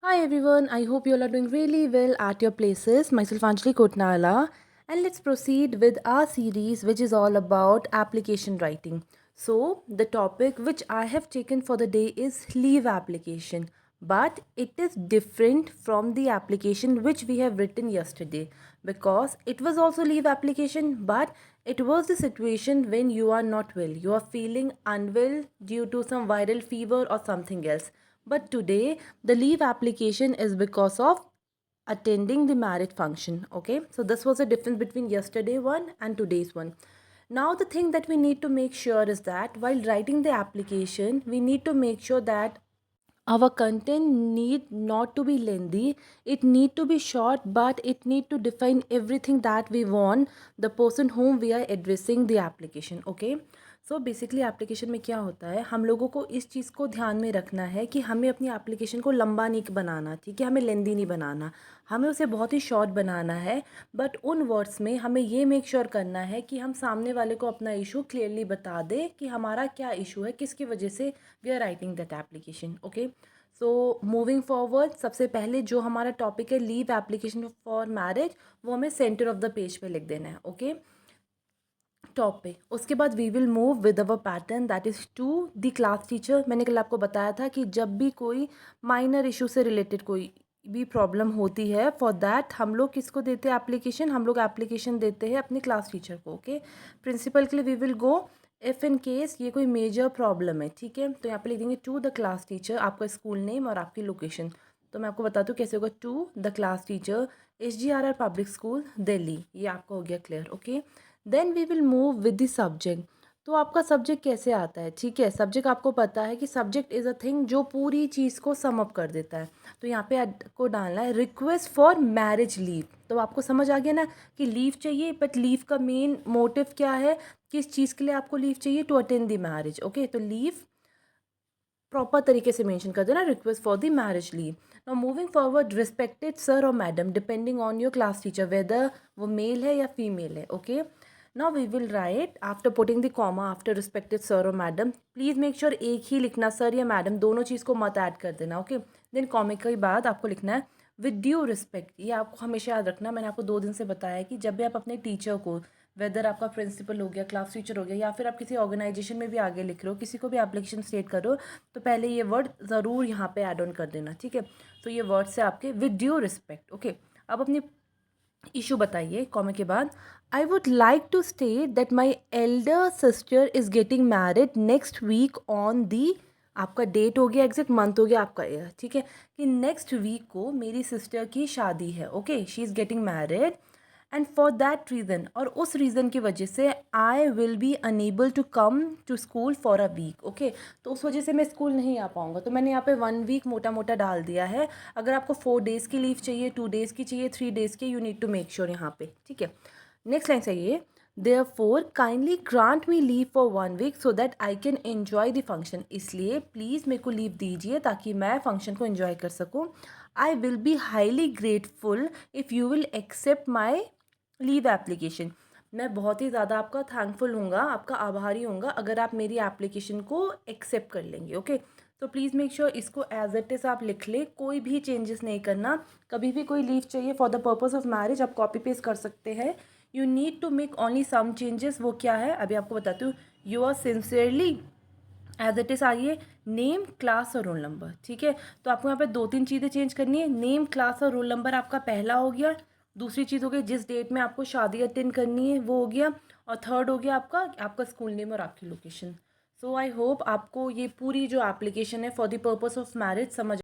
Hi everyone, I hope you all are doing really well at your places. Myself Anjali Kotnala, and let's proceed with our series which is all about application writing. So, the topic which I have taken for the day is leave application, but it is different from the application which we have written yesterday because it was also leave application, but it was the situation when you are not well, you are feeling unwell due to some viral fever or something else. But today, the leave application is because of attending the marriage function. Okay, so this was the difference between yesterday one and today's one. Now, the thing that we need to make sure is that while writing the application, we need to make sure that our content need not to be lengthy, it need to be short, but it need to define everything that we want the person whom we are addressing the application. Okay, so basically application में क्या होता है, हम लोगों को इस चीज़ को ध्यान में रखना है कि हमें अपनी एप्लीकेशन को लंबा नहीं बनाना, ठीक है, हमें लेंदी नहीं बनाना, हमें उसे बहुत ही शॉर्ट बनाना है। बट उन वर्ड्स में हमें ये मेक श्योर करना है कि हम सामने वाले को अपना इशू क्लियरली बता दें कि हमारा क्या इशू है, किसकी वजह से we are writing that application. Okay, so moving forward, सबसे पहले जो हमारा टॉपिक है लीव एप्लीकेशन फॉर मैरिज, वो हमें सेंटर ऑफ द पेज पे लिख देना है। ओके, टॉप पे। उसके बाद we will move with our pattern that is to the class teacher. मैंने कल आपको बताया था कि जब भी कोई माइनर इशू से रिलेटेड कोई भी प्रॉब्लम होती है, फॉर दैट हम लोग किसको देते हैं एप्लीकेशन, हम लोग एप्लीकेशन देते हैं अपनी क्लास टीचर को। ओके, प्रिंसिपल के लिए we will go if in case ये कोई मेजर प्रॉब्लम है, ठीक है, तो यहाँ पे लिख देंगे टू द क्लास टीचर, आपका स्कूल नेम और आपकी लोकेशन। तो मैं आपको बताती हूँ कैसे होगा, to the class teacher SGRR public school Delhi, ये आपका हो गया clear. Okay, then we will move with the subject. तो आपका सब्जेक्ट कैसे आता है, ठीक है, सब्जेक्ट आपको पता है कि सब्जेक्ट इज़ अ थिंग जो पूरी चीज़ को सम अप कर देता है। तो यहाँ पे आपको डालना है रिक्वेस्ट फॉर मैरिज लीव। तो आपको समझ आ गया ना कि लीव चाहिए, बट लीव का मेन मोटिव क्या है, किस चीज़ के लिए आपको लीव चाहिए, to attend the marriage. Okay, तो लीव प्रॉपर तरीके से मेंशन कर देना, request for the marriage leave. Now moving forward, respected sir और madam depending on your class teacher, whether वो मेल है या फीमेल है। Okay, now we will write after putting the comma after respected sir और madam, please make sure एक ही लिखना, sir या madam दोनों चीज़ को मत ऐड कर देना। ओके, देन कॉमे के बाद आपको लिखना है विद ड्यू रिस्पेक्ट। ये आपको हमेशा याद रखना, मैंने आपको 2 दिन से बताया कि जब भी आप अपने टीचर को, वेदर आपका प्रिंसिपल हो गया, क्लास टीचर हो गया, या फिर आप किसी ऑर्गेनाइजेशन में भी आगे लिख रहे हो, किसी को भी एप्लीकेशन स्टेट करो, तो पहले ये वर्ड ज़रूर यहाँ पे ऐड ऑन कर देना, ठीक है। तो ये वर्ड से आपके विद ड्यू रिस्पेक्ट। ओके, अब अपनी इशू बताइए कॉमे के बाद। I would like to state that my elder sister is getting married next week on the, आपका डेट हो गया, एग्जैक्ट मंथ हो गया आपका ईयर, ठीक है, कि नेक्स्ट वीक को मेरी सिस्टर की शादी है। Okay, she is getting married and for that reason, और उस रीज़न की वजह से I will be unable to come to school for a week. Okay, तो उस वजह से मैं स्कूल नहीं आ पाऊँगा, तो मैंने यहाँ पे 1 वीक मोटा मोटा डाल दिया है। अगर आपको 4 डेज़ की लीव चाहिए, 2 डेज़ की चाहिए, 3 डेज़ की, you need to make sure यहाँ पे, ठीक है। नेक्स्ट लाइन चाहिए, therefore kindly grant me leave for 1 week so that I can enjoy the function, इसलिए प्लीज़ मेरे को लीव दीजिए ताकि मैं फंक्शन को एन्जॉय कर सकूँ। I will be highly grateful if you will accept my leave application, मैं बहुत ही ज़्यादा आपका थैंकफुल हूँगा, आपका आभारी हूँगा अगर आप मेरी एप्लीकेशन को एक्सेप्ट कर लेंगे। ओके, तो प्लीज़ मेक श्योर इसको एज इट इज़ आप लिख ले, कोई भी चेंजेस नहीं करना। कभी भी कोई लीव चाहिए for the purpose of marriage आप कॉपी पेस्ट कर सकते हैं, you need to make only some changes. वो क्या है अभी आपको बताती हूँ। You are sincerely as it is, आइए नेम, क्लास और रोल नंबर, ठीक है। तो आपको यहाँ पे 2-3 चीज़ें चेंज करनी है, नेम, क्लास और रोल नंबर आपका पहला हो गया, दूसरी चीज़ हो गई जिस डेट में आपको शादी अटेंड करनी है वो हो गया, और थर्ड हो गया आपका आपका स्कूल नेम और आपकी लोकेशन। सो आई होप आपको ये पूरी जो एप्लीकेशन है for the purpose of marriage समझ